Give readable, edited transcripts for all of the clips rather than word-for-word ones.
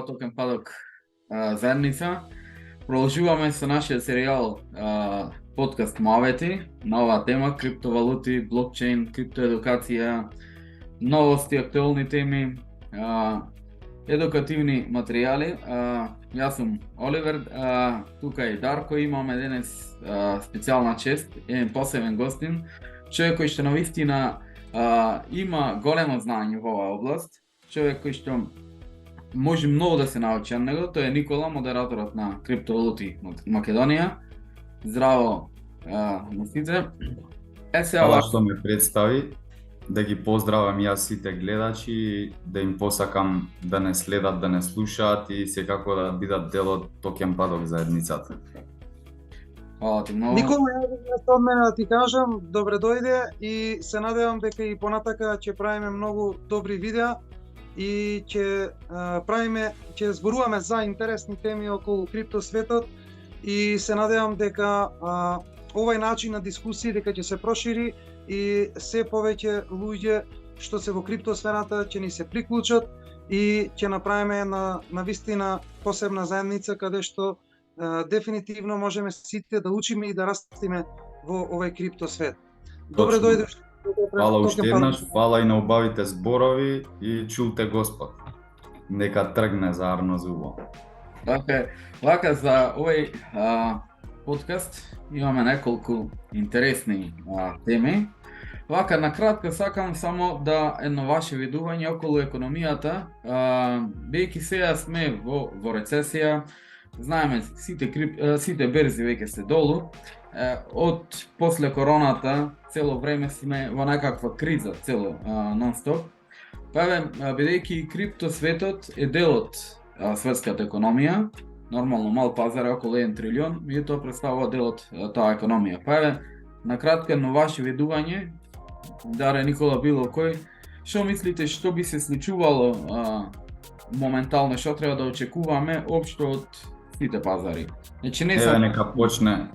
Токен Падок заедница. Продолжуваме со нашиот серијал подкаст Муавети на оваа тема криптовалути, блокчейн, криптоедукација, новости, актуелни теми, едукативни материјали. Јас сум Оливер, тука е Дарко, имаме денес специјална чест, еден посебен гостин, човек кој што навистина има големо знаење во оваа област, човек кој што може многу да се научи од него. Тој е Никола, модераторот на Криптовалути Македонија. Здраво на сите. Хвала што ме представи, да ги поздравам јас сите гледачи, да им посакам да не следат, да не слушаат и секако да бидат дел од Токен Падок заедницата. Хвала ти многу. Никола, јас од мене да ти кажам, добре дојде и се надевам дека и понатака ќе правиме многу добри видеа и ќе зборуваме за интересни теми околу криптосветот и се надевам дека овај начин на дискусија дека ќе се прошири и се повеќе луѓе што се во криптосферата ќе ни се приклучат и ќе направиме на вистина посебна заедница каде што дефинитивно можеме сите да учиме и да растиме во овој криптосвет. Добре дојдеш. Фала уште еднаш, фала и на убавите зборови и чулте Господ. Нека тргне за Арно Зубо. Вака за овој подкаст имаме неколку интересни теми. Вака на кратко сакам само да едно ваше видување околу економијата, бидејќи сега сме во рецесија. Знаеме, сите берзи веќе се долу. Од после короната цело време сме во некаква криза, цело нон-стоп. Бидејќи криптосветот е дел од светската економија, нормално мал пазар е околу 1 трилион, и тоа представува дел од таа економија. На кратко едно ваше видување, Даре, Никола, било кој, што мислите што би се случувало моментално, што треба да очекуваме општо од сите пазари? Значи не сам...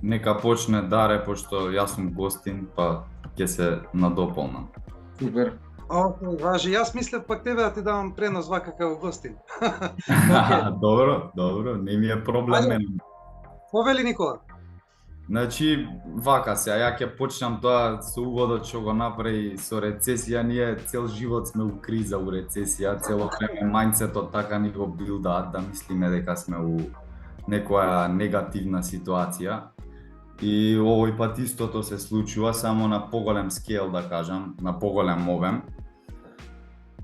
нека почне Даре, пошто јас сум гостин, па ќе се надополнам. Супер. Важи, јас мислев пак тебе да ти давам пренос вака како гостин. Добро, не ми е проблем. Повели, Никола. Значи, вака се, ја ќе почнам тоа со уводот што го направи со рецесија. Ние цел живот сме у криза, у рецесија, цело време мајндсетот така ни го билдаат да мислиме дека сме у некоја негативна ситуација. И овој пат истото се случува, само на поголем скел, да кажам, на поголем обем.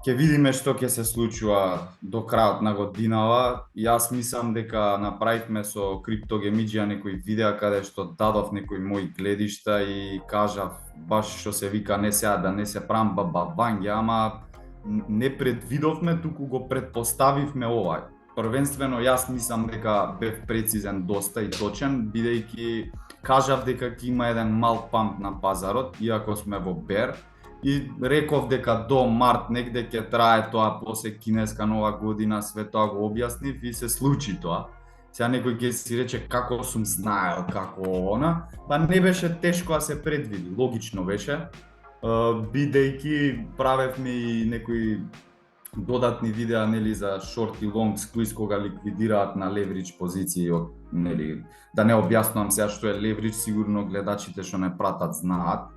Ќе видиме што ќе се случува до крајот на годинава. Јас мислам дека направивме со Криптогемиџија некои видеа каде што дадов некои мои гледишта и кажав баш што се вика не сега да не се правам бабања, ама не предвидовме, туку го предпоставивме овај. Првенствено јас мислам дека бев прецизен доста и точен, бидејќи кажав дека ќе има еден мал памп на пазарот, иако сме во бер, и реков дека до март негде ќе трае тоа, после кинеска нова година, све тоа го објаснив и се случи тоа. Сега некој ќе си рече како сум знаел, како она, па не беше тешко да се предвиди, логично беше, бидејќи правевме и некои додатни видеа, нели, за short и long squeeze кога ликвидираат на leverage позиции, нели, да не објаснувам сега што е leverage, сигурно гледачите што не пратат знаат,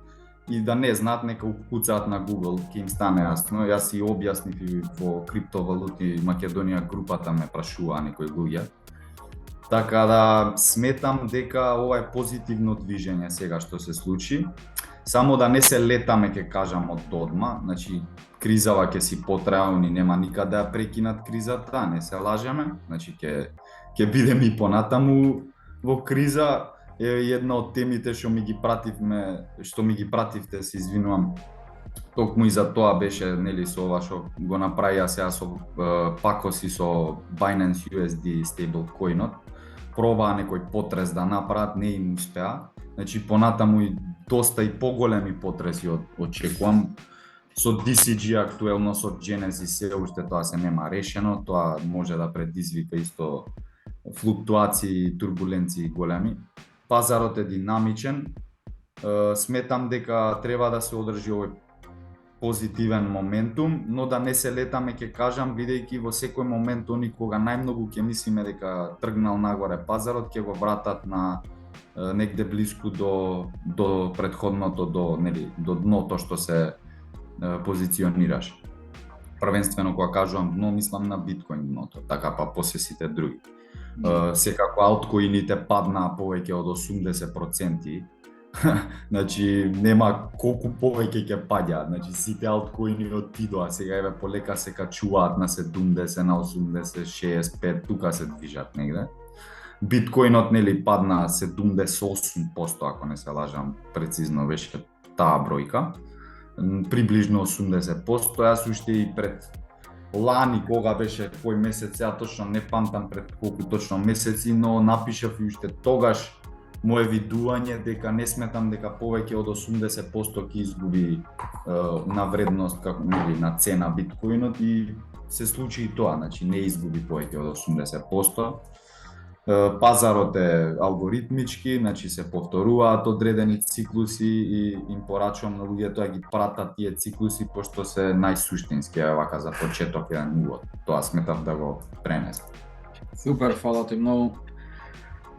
и да не знаат нека укуцаат на Google, ќе им стане јасно. Јас си објаснив и во Криптовалути Македонија групата ме прашуваа некои луѓе. Така да сметам дека ова е позитивно движење сега што се случи. Само да не се летаме, ќе кажам од одма, значи кризава ќе си потрае, они нема никаде да прекинат кризата, не се лажеме, значи ќе бидеме и понатаму во криза. Една од темите што ми ги пративте, се извинувам, токму и за тоа беше, нели, со ова што го направија сега со пакоси со Binance USD stablecoinот. Пробаа некој потрес да направат, не им успеа. Значи понатаму и доста и поголеми потреси очекувам. Со DCG актуелно, со Genesis се уште тоа се нема решено, тоа може да предизвика исто флуктуации и турбуленции големи. Пазарот е динамичен, сметам дека треба да се одржи овој позитивен моментум, но да не се летаме, ќе кажам, бидејќи во секој момент они кога најмногу ќе мислиме дека тргнал нагоре пазарот, ќе го вратат на негде блиску до претходното, до дното што се позиционираш. Првенствено кога кажувам дно, мислам на биткоин дното, така па после сите други. Секако алткоините паднаа повеќе од 80%. Значи нема колку повеќе ќе паѓа, значи сите алткоини отидоа, сега еве полека се качуваат на 70, на 80, 65, тука се движат негде. Биткоинот нели падна 78%, ако не се лажам, прецизно беше таа бројка. Приближно 80%, јас уште и пред лани кога беше кој месец, ја точно не памтам пред колку точно месеци, но напишав и уште тогаш мое видување дека не сметам дека повеќе од 80% ќе изгуби на вредност, како нели на цена биткоинот, и се случи и тоа, значи не изгуби повеќе од 80%. Пазарот е алгоритмички, значи се повторуваат одредени циклуси и им порачувам на луѓето да ги пратат тие циклуси пошто се најсуштински, вака за почеток еден увод. Тоа сметав да го пренесам. Супер, фала ти многу.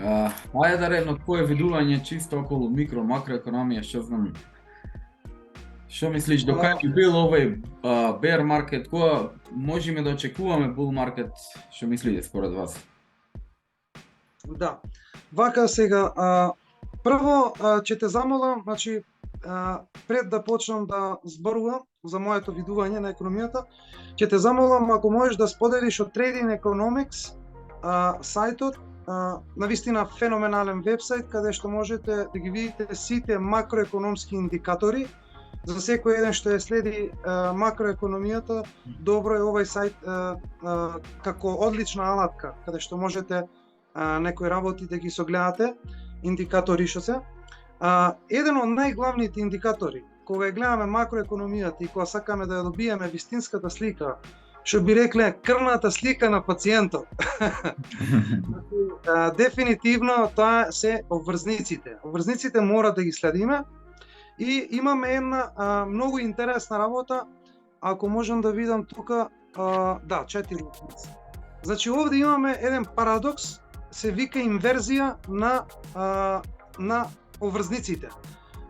Ајде да редно твое видување чисто околу микро, макроекономија, што знам. Што мислиш, до кај би бил овој bear market, кога можеме да очекуваме bull market, што мислите според вас? Да. Вака сега, прво ќе те замолам, значи пред да почнам да зборувам за моето видување на економијата, ќе те замолам ако можеш да споделиш од Trading Economics сајтот, навистина феноменален вебсайт каде што можете да ги видите сите макроекономски индикатори. За секој еден што ја следи макроекономијата, добро е овој сајт како одлична алатка, каде што можете некои работи да ги согледате, индикатори што се. Еден од најглавните индикатори, кога ја гледаме макроекономијата и кога сакаме да ја добиеме вистинската слика, што би рекле крвната слика на пациентот. Дефинитивно тоа се обврзниците. Обврзниците мора да ги следиме и имаме една многу интересна работа, ако можам да видам тука, да, 4 обврзници. Значи овде имаме еден парадокс, се вика инверзија на обврзниците.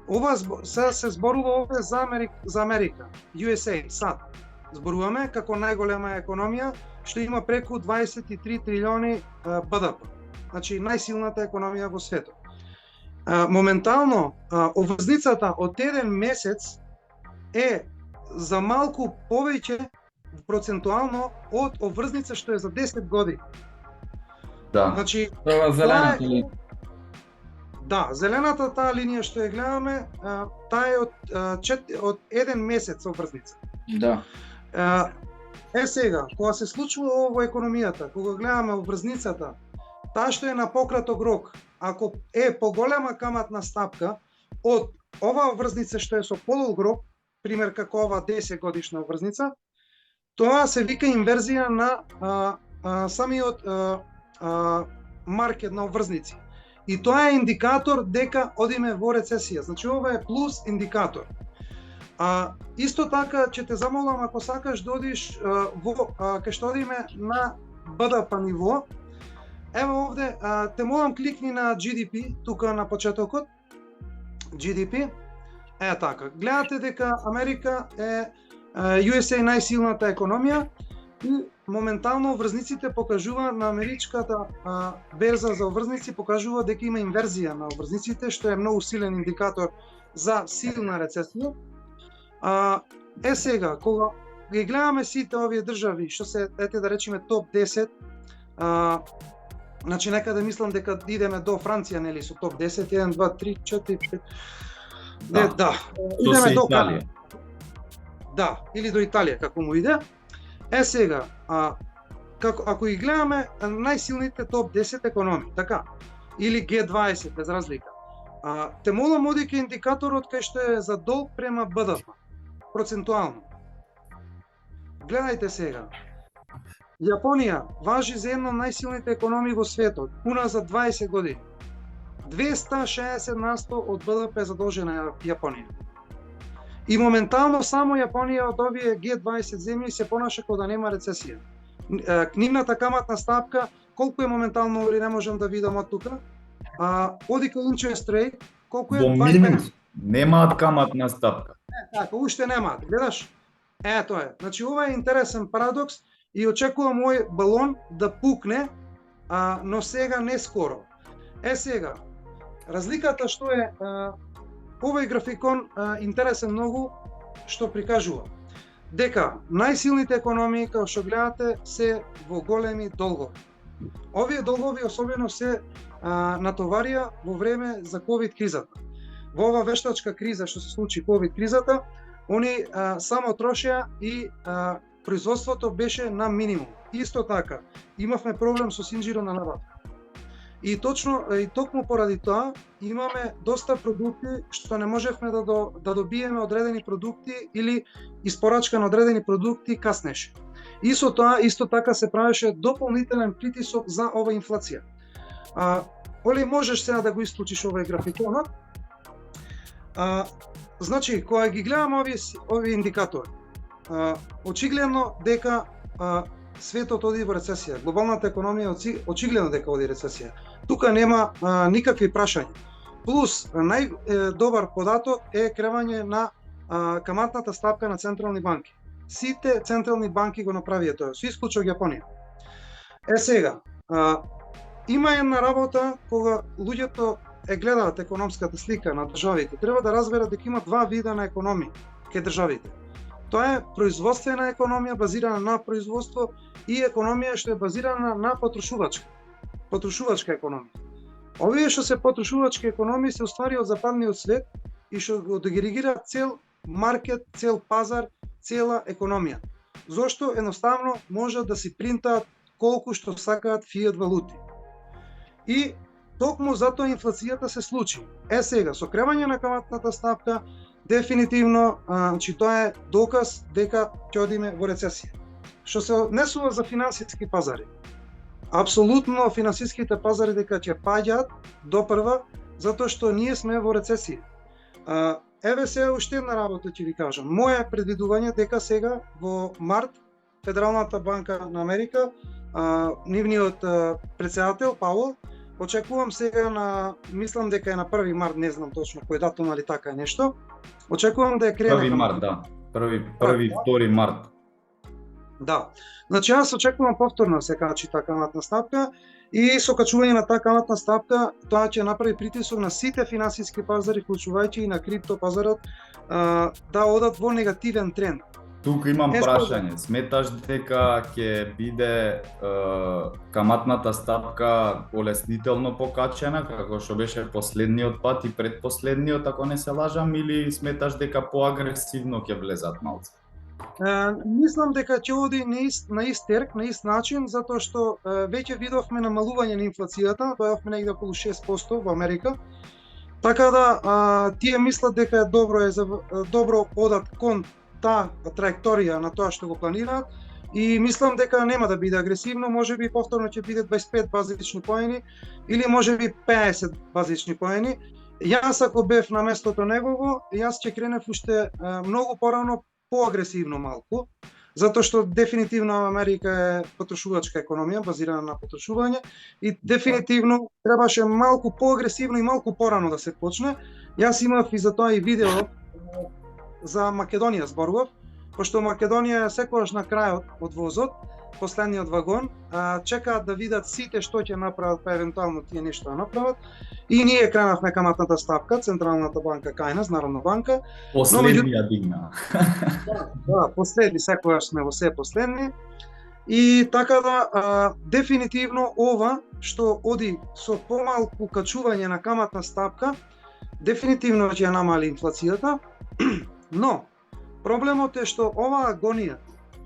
Ова се зборува овде за Америка, USA, САД. Зборуваме како најголема економија што има преку 23 трилиони БДП. Значи најсилната економија во светот. Моментално обврзницата од еден месец е за малку повеќе процентуално од обврзница што е за 10 години. Да. Значи Тоа зелената ли? Да, зелената таа линија што ја гледаме, таа е од еден месец обврзница. Да. Сега, кога се случува ово во економијата, кога гледаме обврзницата, таа што е на пократок рок, ако е поголема каматна стапка од ова обврзница што е со подолг рок, пример како ова 10 годишна обврзница, тоа се вика инверзија на самиот маркет на обврзници. И тоа е индикатор дека одиме во рецесија. Значи ова е плюс индикатор. Исто така ќе те замолам ако сакаш да одиш кај што одиме на БДП ниво. Ево овде те молам кликни на GDP тука на почетокот. GDP. Така. Гледате дека Америка е USA најсилната економија и моментално обврзниците покажува на америчката берза за обврзници покажува дека има инверзија на обврзниците што е многу силен индикатор за силна рецесија. Сега, кога ги гледаме сите овие држави, што се, ете да речеме топ 10, значи некаде мислам дека идеме до Франција, нели, со топ 10, 1, 2, 3, 4, 5, да, идеме до Италија. Да, или до Италија, како му иде. Сега, ако ги гледаме најсилните топ 10 економии, така, или G20, без разлика, те молам одике индикаторот кај што е за долг према БДП. Процентуално. Гледајте сега. Јапонија важи за една од најсилните економии во светот, пуна за 20 години. 260% од БДП задолжена Јапонија. И моментално само Јапонија од овие G20 земји се понаша како да нема рецесија. Нивната каматна стапка, колку е моментално, или не можам да видам од тука, оди кај interest rate, колку е? Во 2,50. минус, немаат каматна стапка. Така, уште немаат, гледаш? Тоа е. Значи, ова е интересен парадокс и очекувам овој балон да пукне, но сега не скоро. Сега, разликата што е, овој графикон интересен многу, што прикажува дека најсилните економии, како што гледате, се во големи долгови. Овие долгови особено се натоварија во време за ковид кризата. Во ова вештачка криза што се случи ковид кризата, они само трошеа и производството беше на минимум. Исто така, имавме проблем со синџиро на набавка. И токму поради тоа имаме доста продукти што не можевме да добиеме одредени продукти или испорачка на одредени продукти каснеше. И со тоа исто така се правеше дополнителен притисок за ова инфлација. Оли, можеш сега да го исклучиш овој графиконот. Значи, кога ги гледам овие индикатори, очигледно дека светот оди во рецесија, глобалната економија очигледно дека оди рецесија. Тука нема никакви прашања. Плюс, најдобар податок е кревање на каматната стапка на централни банки. Сите централни банки го направија тоа, со исклучок Јапонија. Сега, има една работа кога луѓето гледаат економската слика на државите, треба да разберат дека има два вида на економија кај државите. Тоа е производствена економија базирана на производство и економија што е базирана на потрошувачка економија. Овие што се потрошувачки економии се уствари од западниот свет и што го диригира цел маркет, цел пазар, цела економија. Зошто едноставно може да си принтаат колку што сакаат фиат валути. И токму затоа инфлацијата се случи. Сега, со кревање на каматната стапка, дефинитивно, тоа е доказ дека ќе одиме во рецесија. Што се однесува за финансиски пазари, апсолутно финансиските пазари дека ќе паѓаат допрва, затоа што ние сме во рецесија. Еве сега уште една работа ќе ви кажам. Моје предвидување дека сега во март Федералната банка на Америка, нивниот претседател Пауел, очекувам сега мислам дека е на 1 март, не знам точно кој датум, али така е нешто. Очекувам да е крене 1 март, да. 2 март. Да. Значи јас очекувам повторно се качи таа каматна стапка и со качување на таа каматна стапка тоа ќе направи притисок на сите финансиски пазари, вклучувајќи и на крипто пазарот, да одат во негативен тренд. Тука имам прашање. Сметаш дека ќе биде каматната стапка олеснително покачена, како што беше последниот пат и предпоследниот, ако не се лажам, или сметаш дека поагресивно ќе влезат малце? Мислам дека ќе оди на ист терк, на ист начин, затоа што веќе видовме намалување на инфлацијата, дојавме негде околу 6% во Америка. Така да тие мислат дека е добро одат кон таа траекторија на тоа што го планираат и мислам дека нема да биде агресивно, можеби повторно ќе биде 25 базични поени или можеби 50 базични поени. Јас ако бев на местото негово, јас ќе кренев уште многу порано, поагресивно малку, затоа што дефинитивно Америка е потрошувачка економија, базирана на потрошување и дефинитивно требаше малку поагресивно и малку порано да се почне. Јас имав и за тоа и видео за Македонија зборував, пошто Македонија е секогаш на крајот од возот, последниот вагон, чекаат да видат сите што ќе направат, па евентуално тие нешто да направат. И ние кренавме каматната стапка, Централната банка кај нас, Народна банка. Последнија дигна. Да, последни, секогаш сме во се последни. И така да, дефинитивно ова што оди со помалку качување на каматна стапка, дефинитивно ќе намали инфлацијата, но проблемот е што оваа агонија,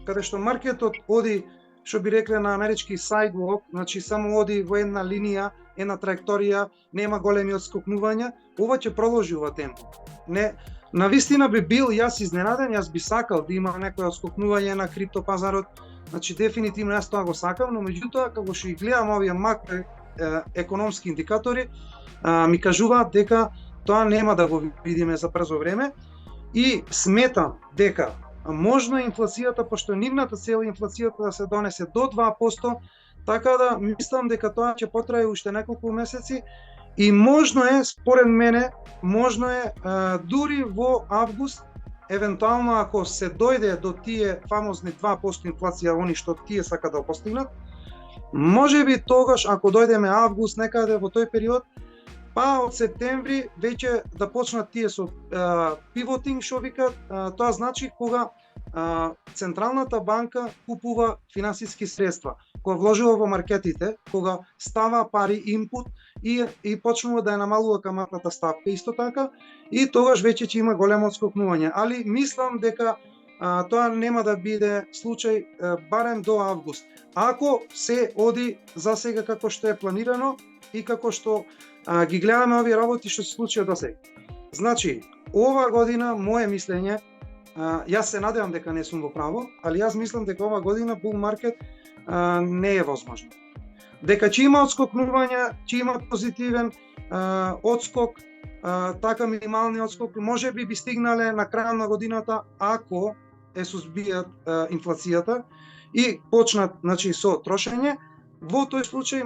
каде што маркетот оди, што би рекле на амерички sidewalk, значи само оди во една линија, една траекторија, нема големи отскокнувања, ова ќе продолжи ова темпо. Не, навистина би бил јас изненаден, јас би сакал да има некој отскокнување на криптопазарот, значи дефинитивно јас тоа го сакам, но меѓутоа како што ги гледам овие макроекономски индикатори, ми кажуваат дека тоа нема да го видиме за брзо време. И сметам дека можно инфлацијата, пошто нивната цел е инфлацијата да се донесе до 2%, така да мислам дека тоа ќе потрае уште неколку месеци и можно е, според мене, можно е дури во август, евентуално ако се дојде до тие фамозни 2% инфлација, они што тие сака да постигнат, можеби тогаш, ако дојдеме август, некаде во тој период, па од септември веќе да почнат тие со пивотинг, што викаат, тоа значи кога Централната банка купува финансиски средства, кога вложува во маркетите, кога става пари инпут и почнува да ја намалува каматната ставка исто така, и тогаш веќе ќе има големо отскокнување. Али мислам дека тоа нема да биде случај барем до август. Ако се оди за сега како што е планирано и како што ги гледаме овие работи што се случија до сега. Значи, ова година моје мислење, јас се надевам дека не сум во право, али јас мислам дека ова година bull market не е возможно. Дека ќе има отскокнување, ќе има позитивен отскок, така минимални отскок, можеби би стигнале на крајот на годината ако е сузбијат инфлацијата и почнат, значи, со трошење. Во тој случај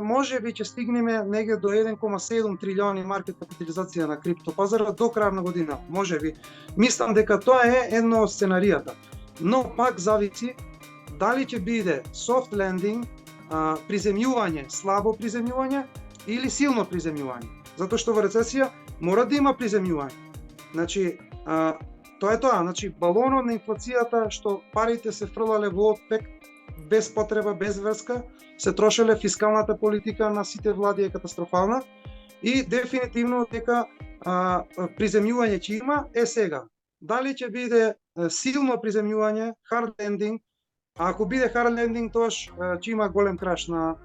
можеби ќе стигнеме негде до 1,7 трилиони маркет капитализација на криптопазарот до крај на година, можеби. Мислам дека тоа е едно од сценаријата. Но пак зависи дали ќе биде soft landing, приземјување, слабо приземјување или силно приземјување. Затоа што во рецесија мора да има приземјување. Значи, тоа е тоа, значи балонот на инфлацијата што парите се фрлале во отпек без потреба, без врска, се трошеле, фискалната политика на сите влади е катастрофална и дефинитивно дека приземјување ќе има сега. Дали ќе биде силно приземјување, hard landing, а ако биде hard landing, тоаш ќе има голем краш на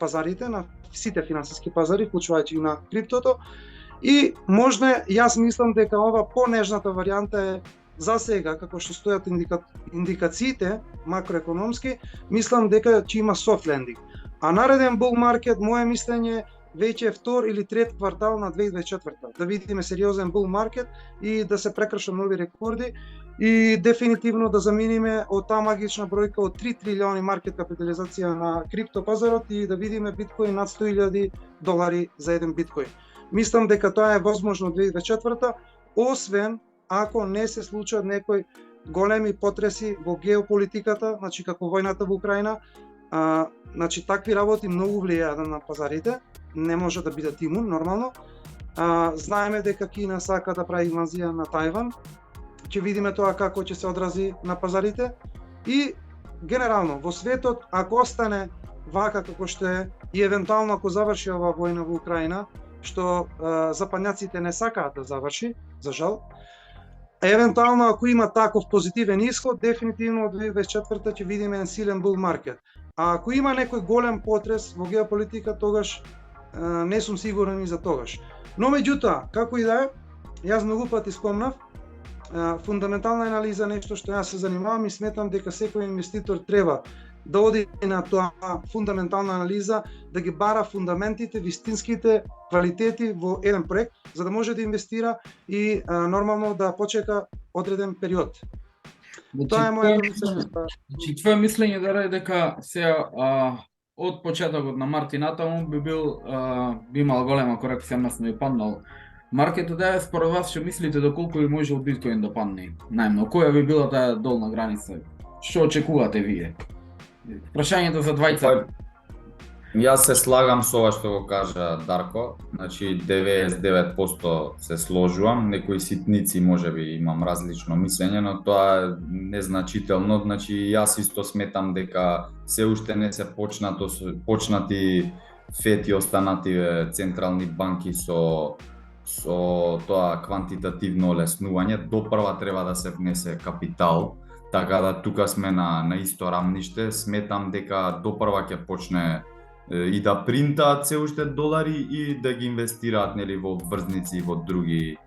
пазарите, на сите финансиски пазари, вклучувајќи и на криптото. И можна, јас мислам дека ова понежната варијанта е за сега, како што стојат индикациите макроекономски, мислам дека ќе има soft landing. А нареден bull market, моје мислење, веќе е втор или трет квартал на 2024. Да видиме сериозен bull market и да се прекршат нови рекорди и дефинитивно да заминиме од таа магична бројка од 3 трилиони маркет капитализација на криптопазарот и да видиме биткоин над $100,000 за еден биткоин. Мислам дека тоа е возможно 2024, освен ако не се случат некои големи потреси во геополитиката, значи како војната во Украина, значи такви работи многу влијаат на пазарите, не може да бидат имун нормално. Знаеме дека Кина сака да прави инвазија на Тајван. Ќе видиме тоа како ќе се одрази на пазарите и генерално во светот ако остане вака како што е и евентуално ако заврши оваа војна во Украина, што западњаците не сакаат да заврши, за жал. Евентуално ако има таков позитивен исход, дефинитивно од 2024 ќе видиме еден силен bull market. А ако има некој голем потрес во геополитика, тогаш не сум сигурен и за тогаш. Но меѓутоа, како и да е, јас многу пати спомнав, фундаментална анализа нешто што јас се занимавам и сметам дека секој инвеститор треба да оди на тоа фундаментална анализа, да ги бара фундаментите, вистинските квалитети во еден проект, за да може да инвестира и нормално да почека одреден период. Тоа е мојата мислење. Значи, твое мислење да е дека сега од почетокот на март и натаму би имал голема корекција, односно би паднал маркетот. Да, според вас што мислите доколку би можел биткоин да падне најмногу? Која би била таа долна граница? Што очекувате вие? Прашањето за двајца. Јас се слагам со ова што го кажа Дарко, значи 99% се сложувам, некои ситници можеби имам различно мислење, но тоа е незначително, значи јас исто сметам дека се уште не се почнати ФЕД и останативе централни банки со тоа квантитативно олеснување. Допрва треба да се внесе капитал, така да тука сме на исто рамниште. Сметам дека допрва ќе почне и да принтаат се уште долари и да ги инвестираат нели во обврзници и во други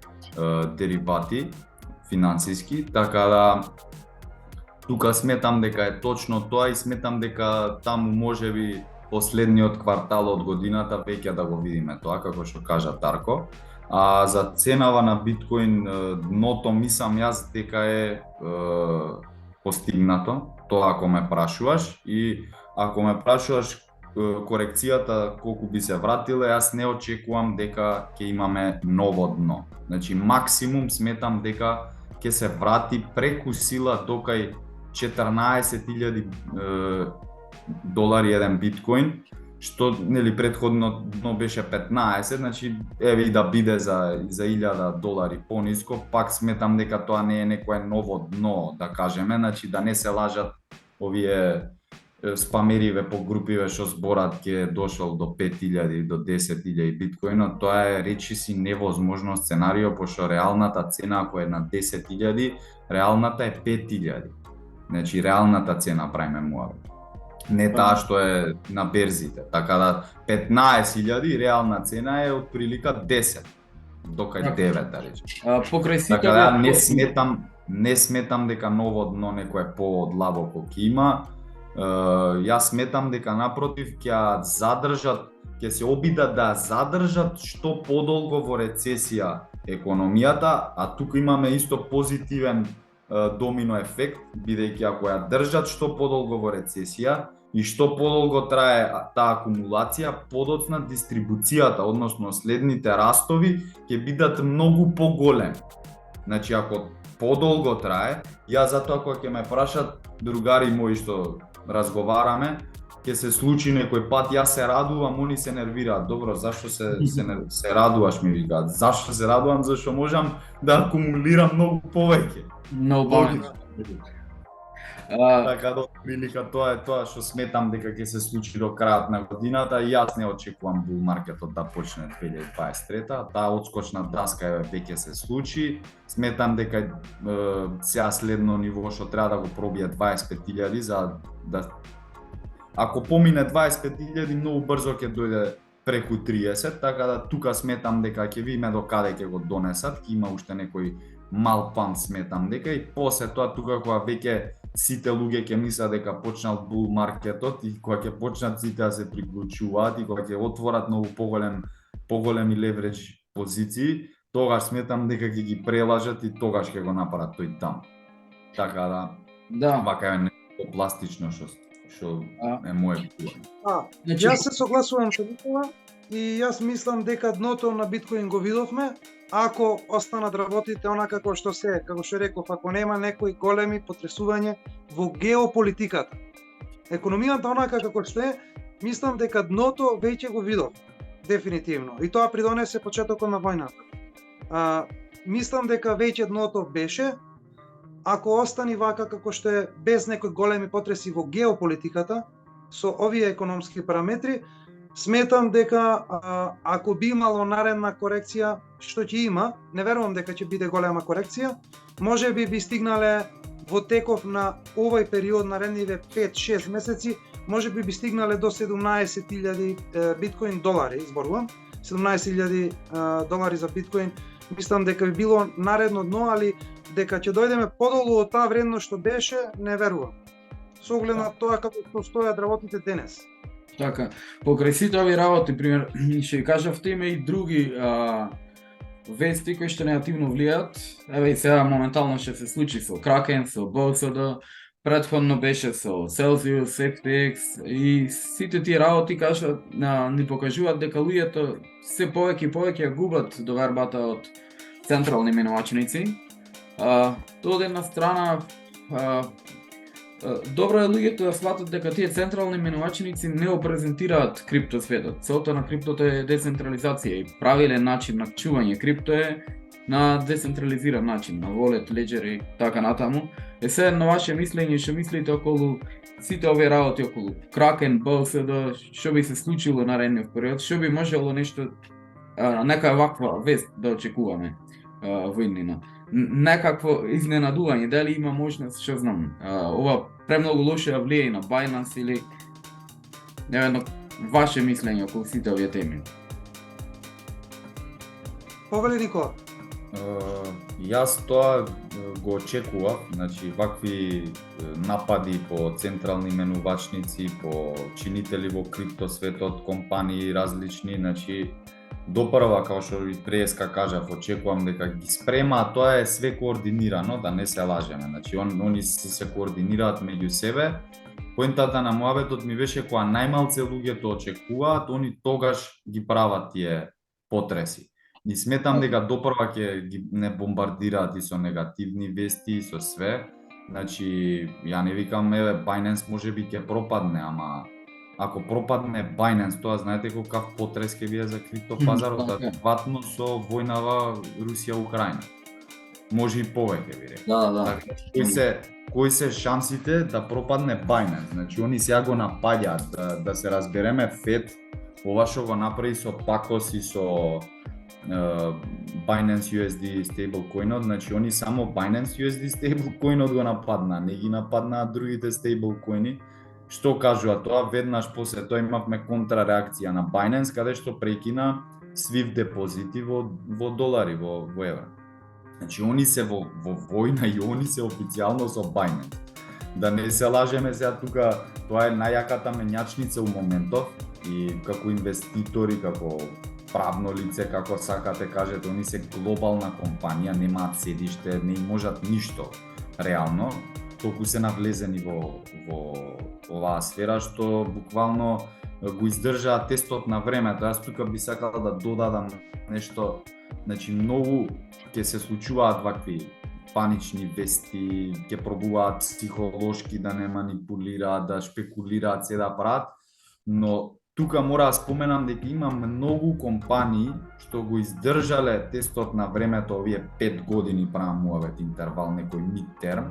деривати финансиски, така да тука сметам дека е точно тоа и сметам дека таму можеби последниот квартал од годината веќе да го видиме тоа, како што кажа Дарко. А за ценава на биткоин дното мислам јас дека е постигнато, тоа ако ме прашуваш, и ако ме прашуваш корекцијата колку би се вратиле, јас не очекувам дека ќе имаме ново дно. Значи максимум сметам дека ќе се врати преку сила до кај 14.000 долари еден биткоин, што нели претходно дно беше 15, значи еве и да биде за 1000 долари пониско, пак сметам дека тоа не е некое ново дно, да кажеме, значи да не се лажат овие спамериве по групиве што зборат ќе дошол до 5000 до 10.000 биткоинот. Тоа е речиси невозможно сценарио, пошто реалната цена ако е на 10.000, реалната е 5000. Значи реалната цена правиме муавет. Не таа што е на берзите. Така да 15.000 реална цена е од прилика 10 до кај 9, да речем. Покрај сите така да не сметам дека ново дно некое подлабоко ќе има. Јас сметам дека напротив ќе задржат, ќе се обидат да задржат што подолго во рецесија економијата, а тука имаме исто позитивен домино ефект, бидејќи ако ја држат што подолго во рецесија и што подолго трае таа акумулација, подоцна дистрибуцијата, односно следните растови ќе бидат многу поголеми. Значи ако подолго трае, јас затоа кога ќе ме прашат другари мои што разговараме, ќе се случи некој пат, јас се радувам, они се нервираат. Добро, зашто се радуваш, ми викаат? Зашто се радувам? Зашто можам да акумулирам многу повеќе. Многу повеќе. Така да прилика тоа е тоа што сметам дека ќе се случи до крајот на годината. Јас не очекувам бул маркетот да почне 2023-та. Таа отскочна даска веќе се случи. Сметам дека сега следно ниво што треба да го пробие 25.000 за да ако помине 25.000 многу брзо ќе дојде преку 30, така да тука сметам дека ќе видиме до каде ќе го донесат, ќе има уште некој мал памп сметам дека и после тоа тука кога веќе сите луѓе ќе мислат дека почнал бул маркетот и кога ќе почнат сите да се приклучуваат и кога ќе отворат многу поголеми леверидж позиции, тогаш сметам дека ќе ги прелажат и тогаш ќе го направат тој там. Така да, вака е нешто пластично што е моје вкусно. Јас се согласувам со тоа и јас мислам дека дното на биткоин го видовме, ако останат работите онака како што се, како што реков, ако нема некои големи потресување во геополитиката. Економијата онака како што е, мислам дека дното веќе го видов, дефинитивно. И тоа придонесе почетокот на војната. Мислам дека веќе дното беше, ако остани вака како што е, без некои големи потреси во геополитиката, со овие економски параметри, сметам дека ако би имало наредна корекција, што ќе има, не верувам дека ќе биде голема корекција, може би стигнале во теков на овој период, наредниве 5-6 месеци, може би стигнале до 17.000 биткоин долари, зборувам, 17.000 долари за биткоин. Мислам дека би било наредно дно, али дека ќе дојдеме подолу од таа вредност што беше, не верувам. Со оглед на тоа како стојат работите денес. Така, покрај сите овие работи, пример, ќе кажавте има и други вести кои што негативно влијаат. Еве и сега моментално ќе се случи со Kraken, со BUSD, претходно беше со Celsius, FTX и сите тие работи кажат ни покажуваат дека луѓето се повеќе и повеќе ја губат довербата од централни менувачници. Тоа од една страна добро е луѓето да сватат дека тие централни менувачници не го презентираат криптосветот. Целта на криптото е децентрализација и правилен начин на чување крипто е на децентрализиран начин, на wallet, ledger и така натаму. Е се на ваше мислење, што мислите околу сите овие работи, околу Kraken, BUSD, што би се случило наредниот период, што би можело нешто, нека ваква вест да очекуваме во иднина. Некакво изненадување, дали има можност, што знам, ова премногу лошо ја влијае на Binance или неведно ваше мислење околу сите овие теми? Повели Никола. Јас тоа го очекував, значи вакви напади по централни менувачници, по чинители во криптосветот, компании различни, значи допрва, како што и преска кажав, очекувам дека ги спрема, тоа е све координирано, да не се лажеме. Значи они се координираат меѓу себе. Поентата на муабетот ми беше кога најмалце луѓето очекуваат, они тогаш ги прават тие потреси. И сметам дека допрва ќе ги не бомбардираат и со негативни вести и со све. Значи, ја не викам, Binance можеби ќе пропадне, ама ако пропадне Binance, тоа знаете каков потрес ќе биде за криптопазарот, адекватно со војнава Русија-Украина. Може и повеќе би рекол. Да. Кои се шансите да пропадне Binance? Значи, они сега го напаѓаат, да се разбереме, Fed, ова што го направи со Paxos и со Binance USD stablecoinот, значи они само Binance USD stablecoinот го нападна, не ги нападнаат другите stablecoini. Што кажува тоа? Веднаш после тоа имавме контрареакција на Binance, каде што прекина SWIFT депозити во долари, во евра. Значи они се во војна и они се официјално со Binance. Да не се лажеме сега тука, тоа е најаката менјачница у моментов и како инвеститори, како правно лице, како сакате кажете, они се глобална компанија, немаат седиште, не им можат ништо реално, толку се навлезени во оваа сфера што буквално го издржаат тестот на времето. Јас тука би сакал да додадам нешто, значи многу ќе се случуваат вакви панични вести, ќе пробуваат психолошки да не манипулираат, да шпекулираат, се да прават, но тука мора да споменам дека има многу компании што го издржале тестот на времето, овие 5 години правам муавет интервал, некој midterm.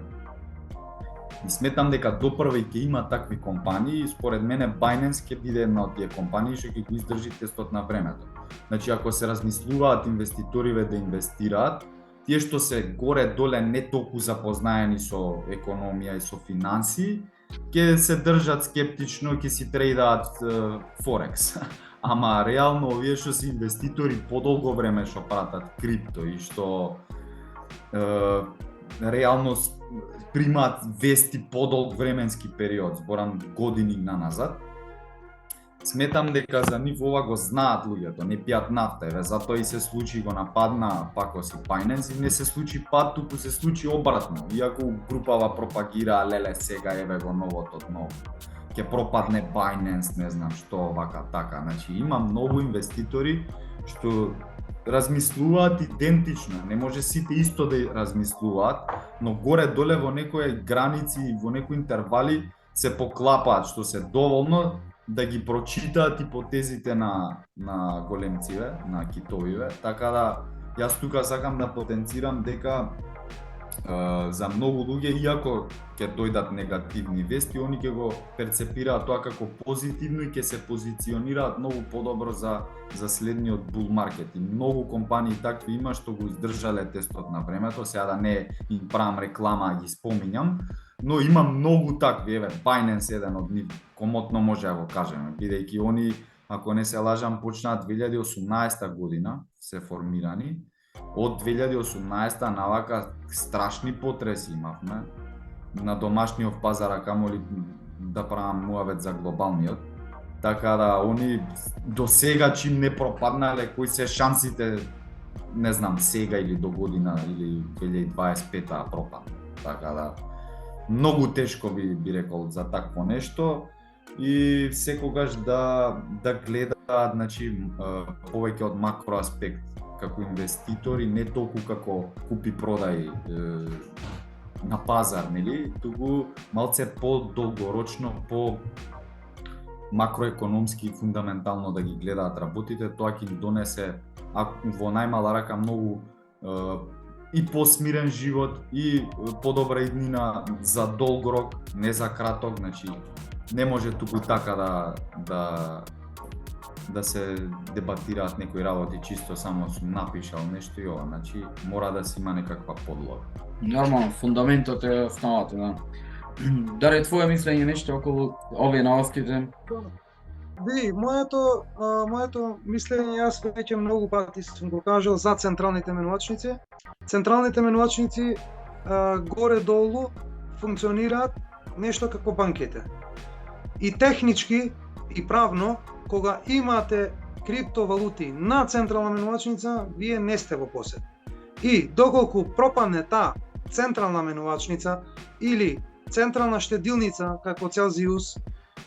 И сметам дека допрва и ќе има такви компании и според мене Binance ќе биде една од тие компании што ќе го издржи тестот на времето. Значи ако се размислуваат инвеститориве да инвестираат, тие што се горе-доле не толку запознаени со економија и со финанси, ќе се држат скептично, ќе си трейдаат Форекс. Ама реално овие што се инвеститори подолго време што пратат крипто и што реално примаат вести подолг временски период, зборам години наназад. Сметам дека за нив ова го знаат луѓето, не пијат нафта, затоа и се случи го нападна Paxos и Binance и не се случи пат, туку се случи обратно. Иако групава пропагира, леле сега еве го новото ново. Ќе пропадне Binance, не знам што, вака така. Значи има многу инвеститори што размислуваат идентично, не може сите исто да размислуваат, но горе-доле во некои граници, во некои интервали се поклапаат, што се доволно да ги прочитаат ипотезите на големциве, на китовиве, така да јас тука сакам да потенцирам дека за многу луѓе, иако ќе дојдат негативни вести, они ќе го перцепираат тоа како позитивно и ќе се позиционираат многу подобро за следниот bull market. И многу компании такви има што го издржале тестот на времето, сега да не им правам реклама, ги споминјам, но има многу такви, еве Binance еден од нив, комотно може да го кажеме, бидејќи они, ако не се лажам, почнаа 2018 година се формирани. Од 2018 навака страшни потреси имавме на домашниот пазар, а камоли да правам муавет за глобалниот. Така да они до сега чим не пропаднале, кои се шансите, не знам, сега или до година или 2025 пропадна. Така да многу тешко би рекол за такво нешто и секогаш да гледаат, значи повеќе од макро аспект како инвеститори, не толку како купи-продај на пазар, нели? Туку малце по-долгорочно, по макроекономски и фундаментално да ги гледаат работите, тоа ќе им донесе во најмала рака многу и посмирен живот и подобра иднина за долг рок, не за краток, значи не може туку така да се дебатираат некои работи чисто само сум напишал нешто и ова, значи мора да се има некаква подлога. Нормално, фундаментот е основата, да. Даре, твое мислење нешто околу овие новостите? Би, моето мислење, јас веќе многу пати сум го кажал за централните менувачници. Централните менувачници горе-долу функционираат нешто како банките. И технички и правно, кога имате криптовалути на централна менувачница, вие не сте во посед. И доколку пропадне таа централна менувачница или централна штедилница како Celsius,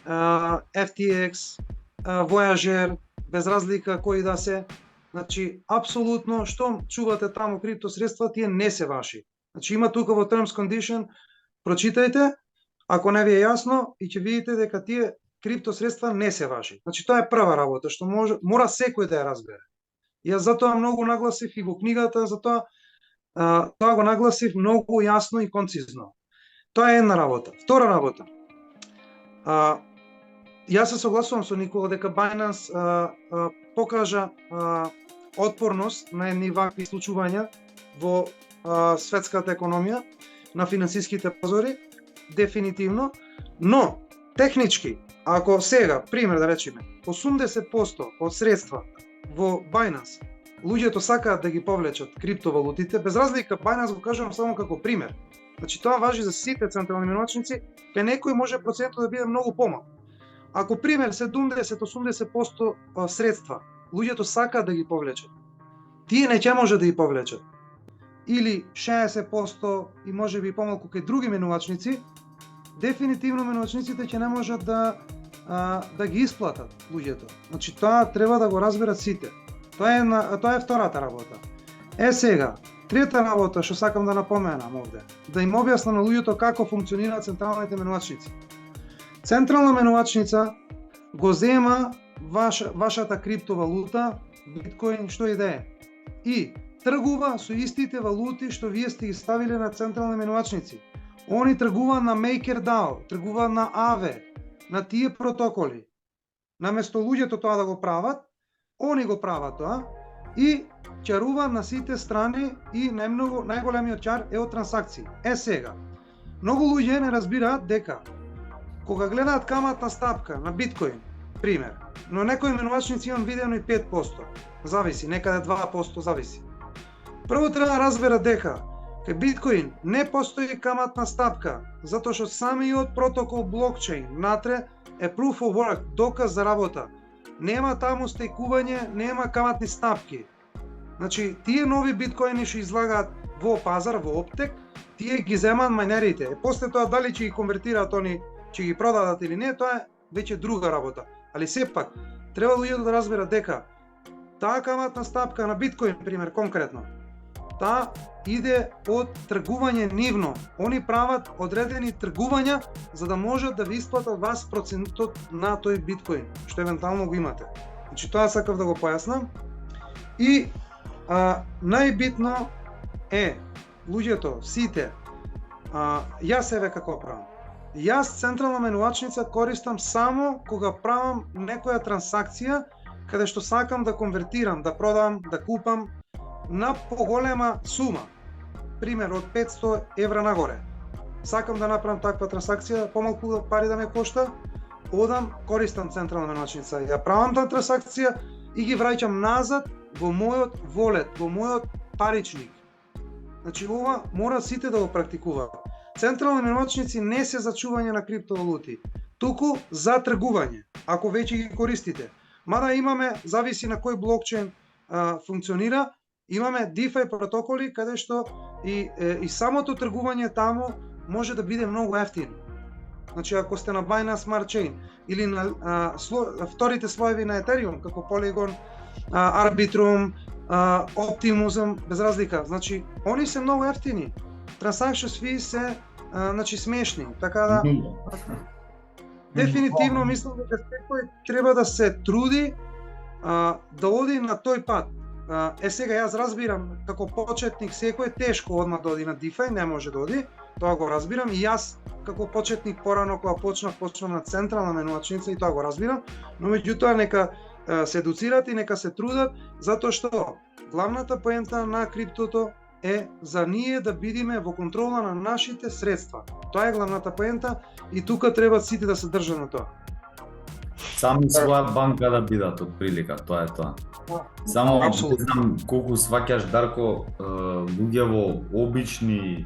FTX, Voyager, без разлика кои да се, значи апсолутно што чувате таму крипто средства, тие не се ваши. Значи има тука во Terms Condition, прочитајте, ако не ви е јасно, и ќе видите дека тие крипто средства не се ваши. Значи тоа е прва работа што мора секој да ја разбере. Јас затоа многу нагласив и во книгата, затоа тоа го нагласив многу јасно и концизно. Тоа е една работа. Втора работа. Јас се согласувам со Никола дека Binance покажа отпорност на едни вакви случувања во светската економија, на финансиските пазари, дефинитивно, но технички, ако сега, пример да речеме, 80% од средства во Binance, луѓето сакаат да ги повлечат криптовалутите, без разлика Binance го кажувам само како пример. Значи тоа важи за сите централни менувачници, кај некој може процентот да биде многу помал. Ако пример 70-80% средства луѓето сакаат да ги повлечат, тие не ќе може да ги повлечат. Или 60% и може би помалку кај други менувачници, дефинитивно менувачниците ќе не можат да ги исплатат луѓето. Значи тоа треба да го разберат сите. Тоа е втората работа. Сега, трета работа што сакам да напоменам овде, да им објаснам на луѓето како функционираат централните менувачници. Централна менувачница го зема вашата криптовалута, биткоин, што и да е, и тргува со истите валути што вие сте ги ставиле на централни менувачници. Они тргува на MakerDAO, тргува на Aave, на тие протоколи. Наместо луѓето тоа да го прават, они го прават тоа и чарува на сите страни и најголемиот чар е од трансакции. Сега, многу луѓе не разбираат дека кога гледаат каматна стапка на биткоин, пример, но некои менувачници имам видено и 5%, зависи, некаде 2% зависи. Прво треба да разберат дека кај биткоин не постои каматна стапка, затоа што самиот протокол блокчейн натре е proof of work, доказ за работа. Нема таму стекување, нема каматни стапки. Значи, тие нови биткоини што излагаат во пазар, во оптек, тие ги земаат мајнерите. После тоа дали ќе ги конвертираат они, ќе ги продадат или не, тоа е веќе друга работа. Али сепак, треба луѓето да разберат дека таа каматна стапка на биткоин, пример, конкретно, таа иде од тргување нивно. Они прават одредени тргувања за да можат да ви исплатат вас процентот на тој биткоин, што евентуално го имате. Значи тоа сакав да го појаснам. И најбитно е луѓето, сите, јас себе како правам. Јас централна менувачница користам само кога правам некоја трансакција каде што сакам да конвертирам, да продам, да купам на поголема сума. Пример од 500 евра нагоре. Сакам да направам таква трансакција, помалку пари да ме кошта, одам, користам централна менувачница, ја правам таа трансакција и ги враќам назад во мојот волет, во мојот паричник. Значи ова мора сите да го практикуваат. Централни менувачници не се за чување на криптовалути, туку за тргување, ако веќе ги користите. Мада имаме, зависи на кој блокчейн функционира, имаме DeFi протоколи каде што и самото тргување таму може да биде многу ефтино. Значи ако сте на Binance Smart Chain или на вторите слоеви на Ethereum, како Polygon, Arbitrum, Optimism, без разлика. Значи они се многу ефтини. Transaction fees се смешни, така да дефинитивно мислам дека секој треба да се труди да оди на тој пат. Сега јас разбирам како почетник секој тешко одма да оди на DeFi, не може да оди, тоа го разбирам и јас како почетник порано кога почнав на централна менувачница и тоа го разбирам, но меѓутоа нека се едуцират и нека се трудат, затоа што главната поента на криптото е за ние да бидиме во контрола на нашите средства. Тоа е главната поента и тука треба сите да се држат на тоа. Сами своја банка да бидат од прилика, тоа е тоа. Само не знам колку сваќаш, Дарко, луѓе во обични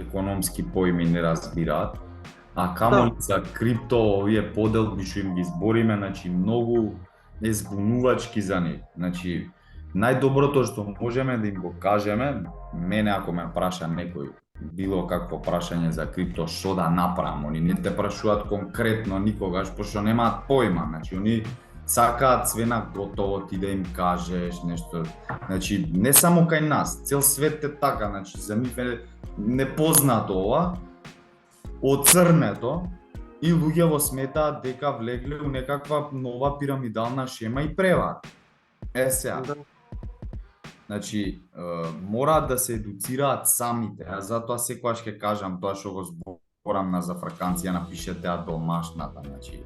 економски поими не разбираат, а камо за крипто, овие поделби што им ги збориме, значи многу е збунувачки за нив. Значи, најдоброто што можеме да им го кажеме, мене ако ме праша некој било какво прашање за крипто, што да направам, они не те прашуваат конкретно никогаш, пошто немаат појма, значи они сакаат све на готово, ти да им кажеш нешто. Значи, не само кај нас, цел свет е така, значи за нив е непознато ова, оцрнето, и луѓето сметаат дека влегле у некаква нова пирамидална шема и превар. Сега. Значи, мораат да се едуцираат самите, а затоа секогаш ќе кажам тоа што го зборам на зафраканција, напишете ја домашната, значи.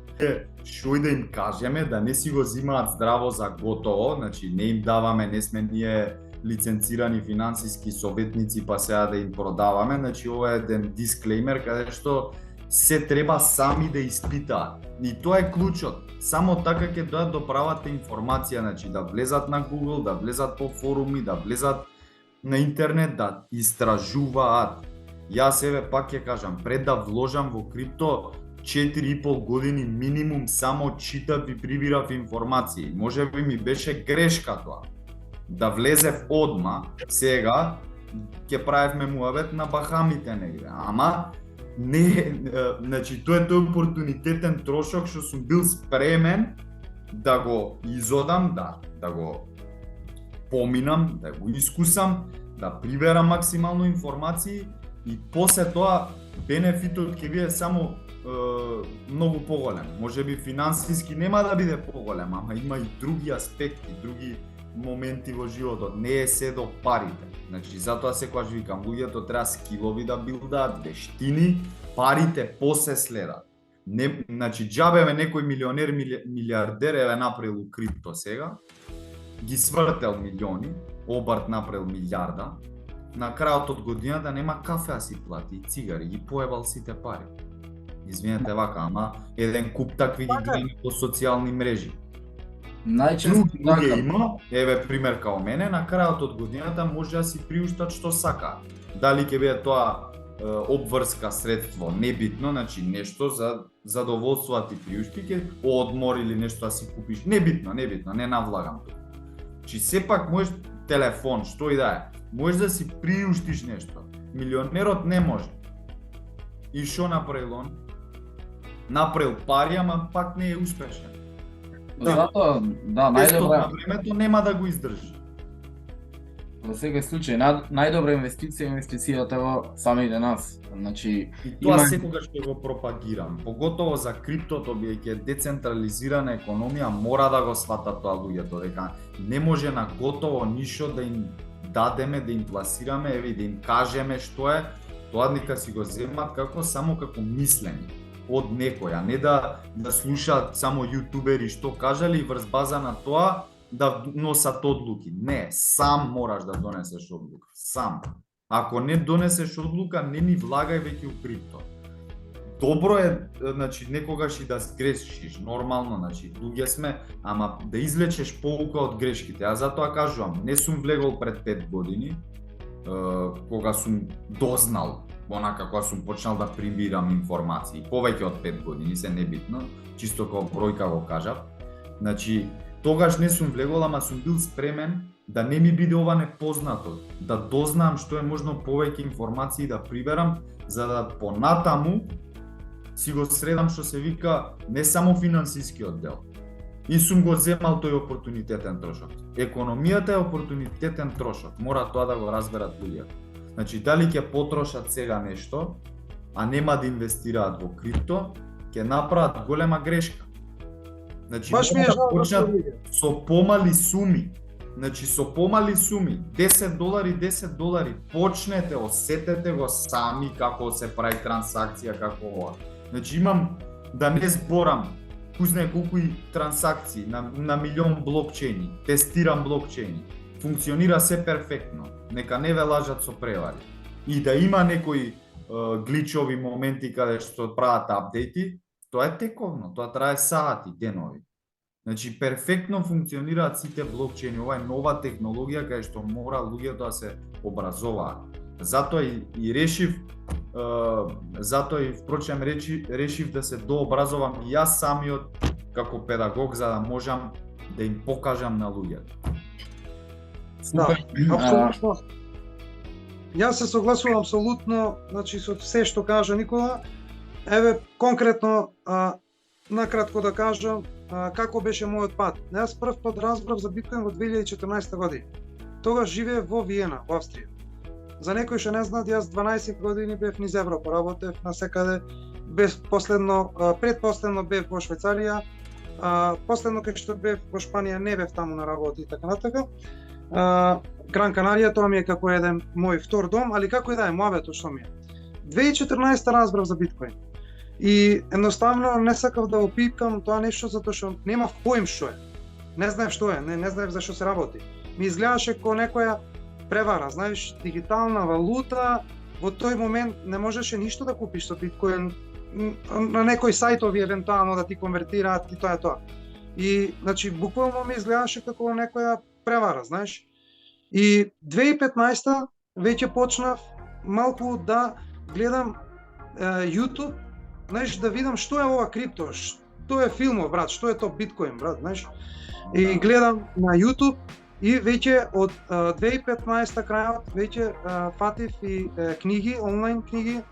Што и да им кажеме, да не си го зимаат здраво за готово, значи не им даваме, не сме ние лиценцирани финансиски советници па сега да им продаваме, значи ова е еден дисклеймер каде што се треба сами да испитаат. И тоа е клучот. Само така ќе дојдат до правата информација, значи да влезат на Google, да влезат по форуми, да влезат на интернет, да истражуваат. Јас еве пак ќе кажам, пред да вложам во крипто 4,5 години минимум само читав и прибирав информации. Можеби ми беше грешка тоа. Да влезев одма, сега ќе правевме муабет на Бахамите негде. Ама не, значи тоа е тој опортунитетен трошок што сум бил спремен да го изодам, да го поминам, да го искусам, да приберам максимално информации и после тоа бенефитот ќе биде само многу поголем. Можеби финансиски нема да биде поголем, ама има и други аспекти, други моменти во животот, не е се до парите. Значи, затоа секогаш викам, луѓето треба скилови да билдаат, вештини, парите после следат. Не, значи, џабеве некој милионер, милиардер еве направил крипто сега, ги свртел милиони, обрт направил милиарда, на крајот од годината нема кафе да си плати и цигари, ги поебал сите пари. Извинете вака, ама еден куп такви ги гледаме по социјални мрежи. Најчесто луѓе има, еве пример као мене, на крајот од годината може да си приуштат што сакаат. Дали ќе биде тоа обврска средство, небитно, значи нешто за задоволство ти приушти, ќе одмор или нешто да си купиш, небитно, не навлагам тоа. Значи сепак можеш телефон, што и да е, можеш да си приуштиш нешто. Милионерот не може. И што направил он? Направил пари, ама пак не е успешен. Затоа, да, Тестот најдобра на времето нема да го издржи. во секој случај најдобра инвестиција е инвестицијата во самите нас. Значи, И тоа секогаш ќе го пропагирам, поготово за криптото, бидејќи е децентрализирана економија, мора да го сватат тоа луѓето, дека не може на готово ништо да им дадеме, да им пласираме, еве да им кажеме што е, тоа нека си го земат само како мислење од некој, а не да слушаат само јутубери што кажали и врз база на тоа да носат одлуки. Не, сам мораш да донесеш одлука, сам. Ако не донесеш одлука, не ни влагај веќе у крипто. Добро е, значи, некогаш и да сгрешиш, нормално, значи, луѓе сме, ама да извлечеш поука од грешките. А затоа кажувам, не сум влегол пред 5 години, кога сум дознал, онака кога сум почнал да прибирам информации, повеќе од 5 години, се небитно, чисто како бројка го кажав. Значи, тогаш не сум влегол, ама сум бил спремен да не ми биде ова непознато, да дознам што е можно повеќе информации да приберам, за да понатаму си го средам што се вика не само финансискиот дел. И сум го земал тој опортунитетен трошок. Економијата е опортунитетен трошок, мора тоа да го разберат луѓето. Значи, дали ќе потрошат сега нешто, а нема да инвестираат во крипто, ќе направат голема грешка. Значи, Баш ми е да жал почнат да луѓе. со помали суми. Значи, со помали суми, $10, почнете, осетете го сами како се прави трансакција, како ова. Значи, имам, да не зборам, кој знае колку и трансакции на милион блокчейни, тестирам блокчейни. Функционира се перфектно, нека не ве лажат со превари. И да има некои гличови моменти каде што прават апдејти, тоа е тековно, тоа трае сати, денови. Значи, перфектно функционираат сите блокчейни, ова е нова технологија кај што мора луѓето да се образуваат. Затоа и решив, решив да се дообразовам и јас самиот како педагог, за да можам да им покажам на луѓето. Да, Супер. апсолутно. Јас се согласувам апсолутно, значи со се што кажа Никола. Еве конкретно накратко да кажам како беше мојот пат. Јас прв пат разбрав за биткоин во 2014 година. Тогаш живеев во Виена, во Австрија. За некои што не знаат, јас 12 години бев низ Европа, работев насекаде, предпоследно бев во Швајцарија, последно кај што бев во Шпанија не бев таму на работа и така натака. Гран Канарија тоа ми е како еден мој втор дом, али како и да е, муабето што ми е. 2014 разбрав за биткоин. И едноставно не сакав да опипкам тоа нешто затоа што немав поим што е. Не знаев што е, не знаев за што се работи. Ми изгледаше како некоја превара, знаеш, дигитална валута. Во тој момент не можеше ништо да купиш со биткоин, на некои сајтови евентуално да ти конвертираат и тоа е тоа. И значи буквално ми изгледаше како некоја превара, знаеш. И 2015 веќе почнав малку да гледам YouTube, знаеш, да видам што е ова крипто, што е филмов, брат, што е тоа биткоин, брат, знаеш. И гледам на YouTube и веќе од 2015 крајот веќе фатив и книги, онлайн книги,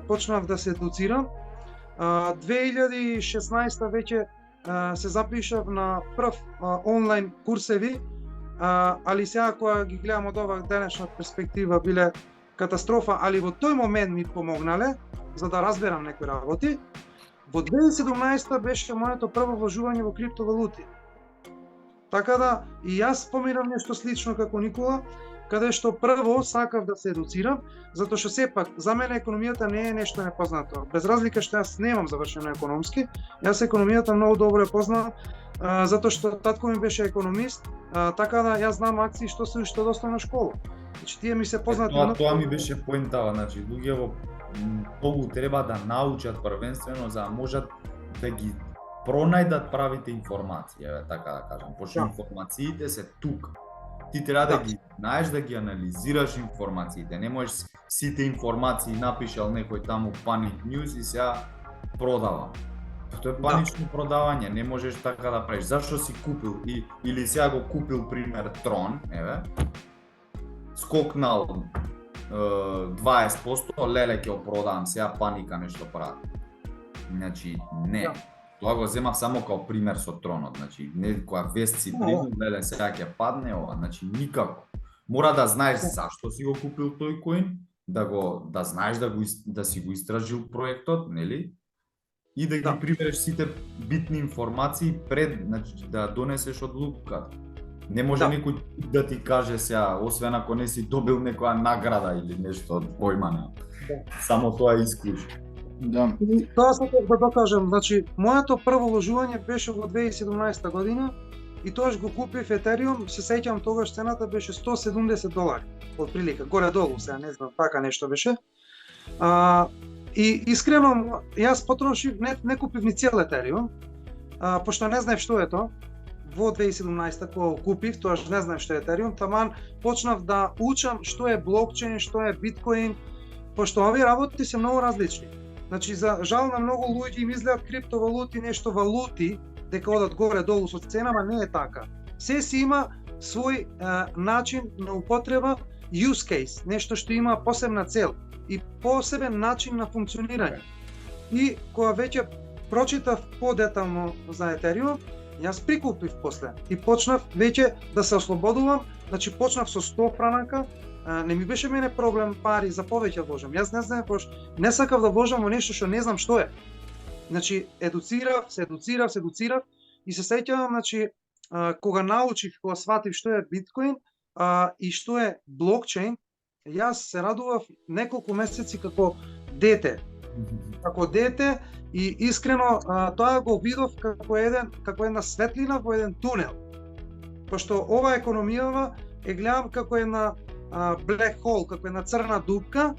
почнав да се едуцирам. 2016 веќе се запишав на прв онлайн курсеви, али сега кога ги гледам од ова денешна перспектива биле катастрофа, али во тој момент ми помогнале за да разберам некои работи. Во 2017 беше моето прво вложување во криптовалути. Така да и јас поминав нешто слично како Никола, каде што прво сакав да се едуцирам, затоа што сепак за мене економијата не е нешто непознато. Без разлика што јас немам завршено економски, јас економијата многу добро ја познавам, затоа што татко ми беше економист, така да јас знам акции што се уште од основна школа. Значи тие ми се познати. Тоа ми беше поентава, значи луѓето многу треба да научат првенствено за да можат да ги пронајдат правите информации, еве така да кажам, пошто информациите се тука. Ти треба да ги знаеш, да ги анализираш информациите, не можеш сите информации напишал некој таму Panic News и сега продава. Тоа е панично продавање, не можеш така да правиш. Зашто си купил или сега го купил пример Трон, еве, скокнал 20%, леле ќе го продавам, сега паника нешто прави. Значи, не. Тоа го земав само као пример со Тронот, значи, не која вест си приду, леле сега ќе падне ова, значи никако. Мора да знаеш зашто си го купил тој коин, да знаеш да си го истражил проектот, нели? И да ги прибереш сите битни информации пред, значи, да донесеш одлуката. Не може некој да ти каже сега, освен ако не си добил некоја награда или нешто од појмана. Само тоа е исклучено. Да. Тоа сакав да докажам, значи моето прво вложување беше во 2017 година и тогаш го купив Етериум, се сеќавам тогаш цената беше $170, отприлика, горе-долу, сега не знам, така нешто беше. И искрено, јас потрошив, не купив ни цел Етериум, пошто не знаев што е тоа. Во 2017 кога купив, тогаш не знаев што е Етериум, таман почнав да учам што е блокчейн, што е биткоин, пошто овие работи се многу различни. Значи, за жал на многу луѓе им изгледат криптовалути нешто валути, дека одат горе-долу со ценама, не е така. Се си има свој начин на употреба, use case, нешто што има посебна цел и посебен начин на функционирање. И кога веќе прочитав подетално за Етериум, јас прикупив после и почнав веќе да се ослободувам, значи почнав со 100 франака, не ми беше мене проблем пари за повеќе вложам. Јас не знаев не сакав да вложам во нешто што не знам што е. Значи се едуцирав и се сеќавам, значи кога научив, кога сватив што е биткоин и што е блокчейн, јас се радував неколку месеци како дете. И искрено тоа го видов како една светлина во еден тунел. Пошто ова економија е гледам како една black hole, како една црна дупка,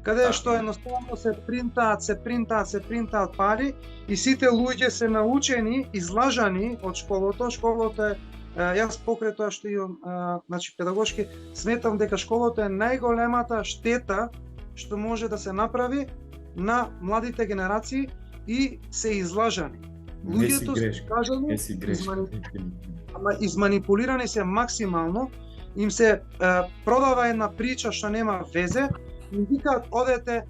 каде што едноставно се принтаат пари и сите луѓе се научени, излажани од школото. Школото е, јас покрај тоа што имам, значи педагошки, сметам дека школото е најголемата штета што може да се направи на младите генерации и се излажани. Луѓето се грешка, кажано, не си грешка. ама изманипулирани се максимално, им се продава една прича што нема везе, им викаат одете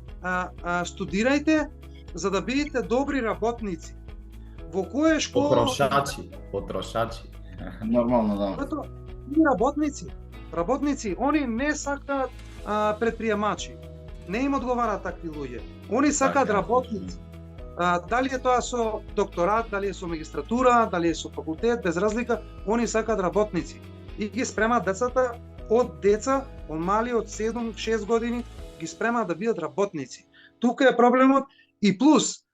студирајте за да бидете добри работници. Во која школа? Потрошачи. Нормално, да. Ето, и работници, они не сакаат предприемачи. Не им одговараат такви луѓе. Они сакаат работници. Дали е тоа со докторат, дали е со магистратура, дали е со факултет, без разлика, они сакаат работници. И ги спремаат децата од деца, од мали, од 7-6 години, ги спремаат да бидат работници. Тука е проблемот и плюс,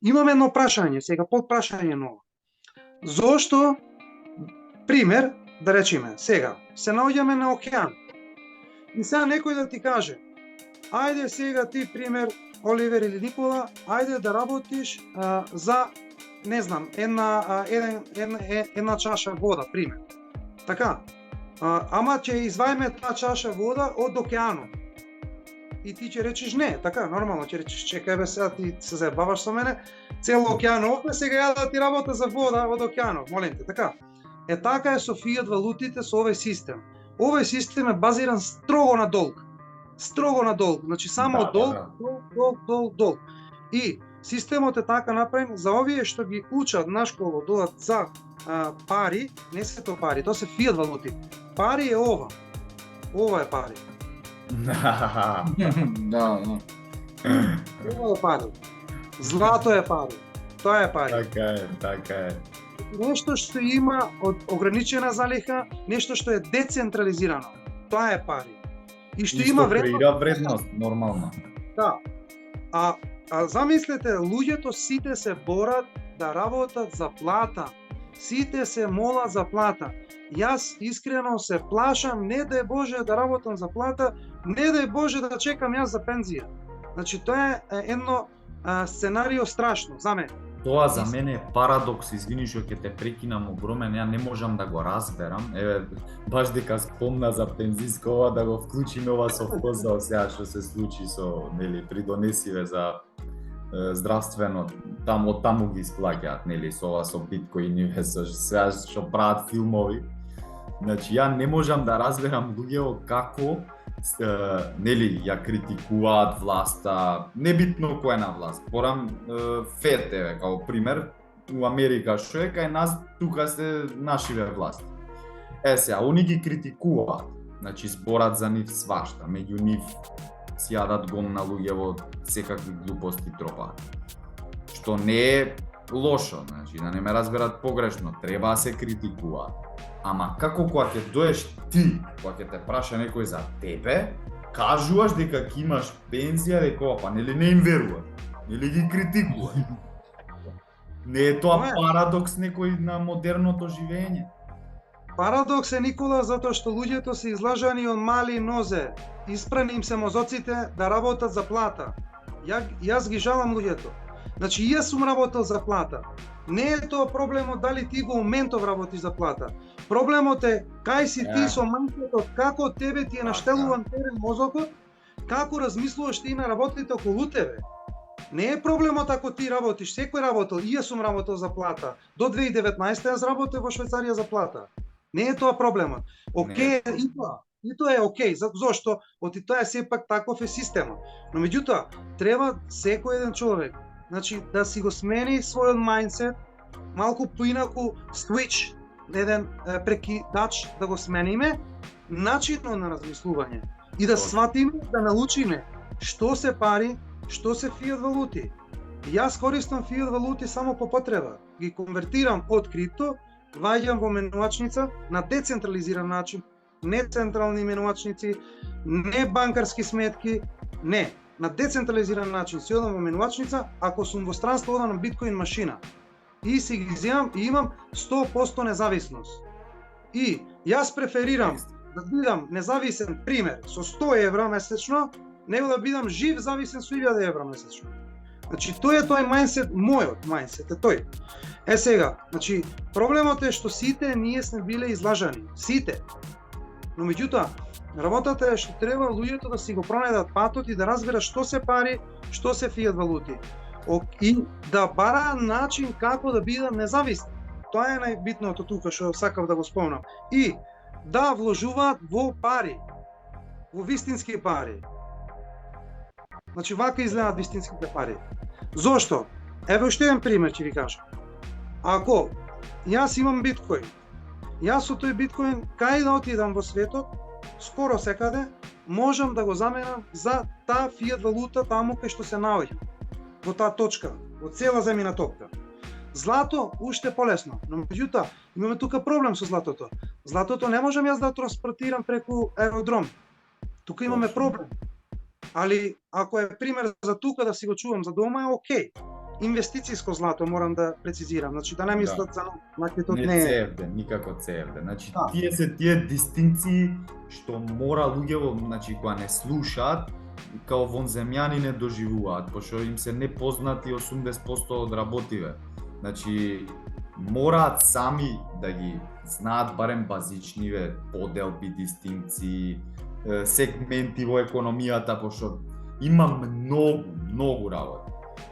имаме едно прашање, сега подпрашање ново. Зошто, пример, да речеме, сега, се наоѓаме на океан и сега некој да ти каже, ајде сега ти, пример, Оливер или Никола, ајде да работиш за, не знам, една чаша вода, пример. Така, ама ќе извајме таа чаша вода од океанот. И ти ќе речеш не, така, нормално ќе речеш, чекај бе сега ти се заебаваш со мене, цел океан овде, сега ја да ти работа за вода од океанот, молим те, така. Така е со фиат валутите, со овој систем. Овој систем е базиран строго на долг. Значи само долг. И системот е така направен за овие што ги учат на школа, додат за пари, не се тоа пари, тоа се фиат валути. Пари е ова. Ова е пари. Да. Ова е пари. Злато е пари. Тоа е пари. Така е. Нешто што има од ограничена залиха, нешто што е децентрализирано. Тоа е пари. И што има вредност, нормално. Да. А замислете, луѓето сите се борат да работат за плата. Сите се молат за плата. Јас искрено се плашам, не дај Боже да работам за плата, не дај Боже да чекам јас за пензија. Значи тоа е едно сценарио страшно за мене. Тоа за мене е парадокс, извини што ќе те прекинам огромен, ја не можам да го разберам. Еве, баш дека спомна за пензиско ова, да го вклучиме ова со поза сега што се случи со, нели, придонесиве за здравствено, од таму ги исплаќаат, нели, со ова, со биткоиниве, со сега што прават филмови. Значи, ја не можам да разберам луѓето како нели ја критикуваат власта, небитно кој е на власт. Порам ФЕД е као пример у Америка што е кај нас, тука се нашиве власти. Сега, они ги критикуваат, значи зборат за нив свашта, меѓу нив си јадат гомна луѓе во секакви глупости тропаат. Што не е лошо, значи да не ме разберат погрешно, треба да се критикуваат. Ама како кога ќе доеш ти, кога ќе те праша некој за тебе, кажуваш дека ќе имаш пензија, дека па нели не им веруваш, нели ги критикуваш. Не е тоа парадокс некој на модерното живење? Парадокс е, Никола, затоа што луѓето се излажани од мали нозе, испрани им се мозоците да работат за плата. Јас ги жалам луѓето. Значи, јас сум работел за плата. Не е тоа проблемот дали ти во моментов работиш за плата. Проблемот е кај си ти со мајката, како тебе ти е наштелуван терен мозокот, како размислуваш ти на работите околу тебе. Не е проблемот ако ти работиш, секој работел, и јас сум работел за плата. До 2019 јас работев во Швајцарија за плата. Не е тоа проблемот. Океј, и тоа е океј, зашто оти тоа е сепак таков е системот. Но меѓутоа, треба секој еден човек, значи да си го смени својот мајндсет, малку поинаку switch, еден прекидач да го смениме, начинот на размислување и да сватиме, да научиме што се пари, што се фиат валути. Јас користам фиат валути само по потреба, ги конвертирам од крипто, ваѓам во менуачница на децентрализиран начин, не централни менуачници, не банкарски сметки, не. На децентрализиран начин си одам во менуачница, ако сум во странство одам на биткоин машина. И си ги земам и имам 100% независност. И јас преферирам да бидам независен, пример, со 100 евра месечно, него да бидам жив зависен со 1000 евра месечно. Значи, тој е тој мајндсет, мојот мајндсет е тој. Сега, значи, проблемот е што сите ние сме биле излажани, сите. Но меѓутоа, работата е што треба луѓето да си го пронајдат патот и да разберат што се пари, што се фиат валути. и да бара начин како да бидат независни. Тоа е најбитното тука што сакав да го спомнам. И да вложуваат во пари, во вистински пари. Значи вака изгледаат вистинските пари. Зошто? Еве уште еден пример ќе ви кажам. Ако јас имам биткоин, јас со тој биткоин кај да отидам во светот, скоро секаде, можам да го заменам за таа фиат валута таму кај што се наоѓам. Во таа точка, во цела земјина топка. Злато уште полесно, но меѓутоа имаме тука проблем со златото. Златото не можам јас да транспортирам преку аеродром. Тука имаме проблем. Али ако е пример за тука да си го чувам за дома е окей. Инвестициско злато морам да прецизирам, значи да не мислат за маркетот не не е. CFD, никако CFD. Значи Да. тие се тие дистинкции што мора луѓето, значи кога не слушаат, као вонземјани не доживуваат, пошто им се непознати 80% од работиве. Значи мораат сами да ги знаат барем базичниве поделби, дистинкции, сегменти во економијата, пошто има многу работа.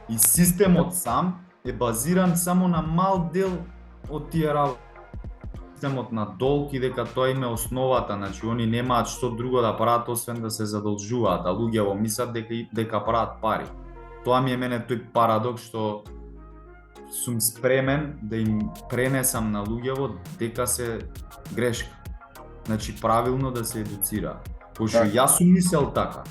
И системот сам е базиран само на мал дел од тие работи. Системот на долг и дека тоа им е основата, значи они немаат што друго да прават освен да се задолжуваат, а луѓето мислат дека прават пари. Тоа ми е мене тој парадокс што сум спремен да им пренесам на луѓето дека се грешка. Значи правилно да се едуцира. Пошто јас сум мислел така.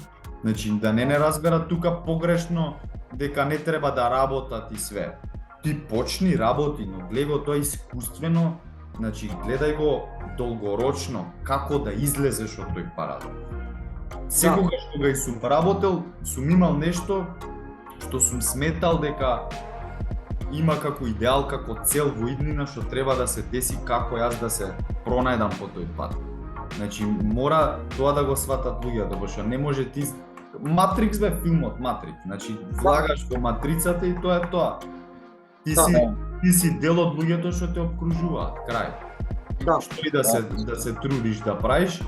Значи да не разберат тука погрешно дека не треба да работат и све. Ти почни работи, но гледај го тоа искуствено, значи гледај го долгорочно како да излезеш од тој парадокс. Секогаш кога сум работел, сум имал нешто што сум сметал дека има како идеал, како цел во иднина што треба да се деси, како јас да се пронајдам по тој пат. Значи мора тоа да го сватат луѓето, пошто не може ти Матрикс бе филмот Матрикс. Значи влагаш во матрицата и тоа е тоа. Ти си дел од луѓето што те обкружуваат, крај. Да. Што и да се трудиш да правиш,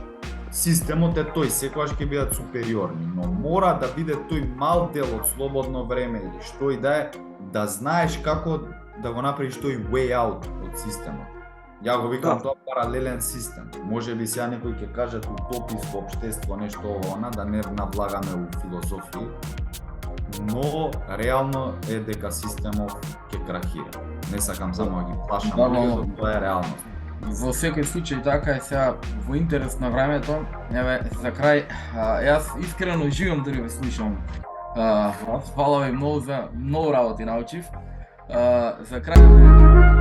системот е тој, секогаш ќе бидат супериорни, но мора да биде тој мал дел од слободно време или што и да е, да знаеш како да го направиш тој way out од системот. Ја го викам тоа паралелен систем. Може би сега некој ќе кажат утописко општество, нешто ово, да не навлагаме у филозофии, но реално е дека системот ќе крахира. Не сакам само да ги плашам, но тоа е реалност. Во секој случај така е сега во интерес на времето. Еве за крај, јас искрено уживам да ве слушам. Фала ви многу за многу работи научив. За крај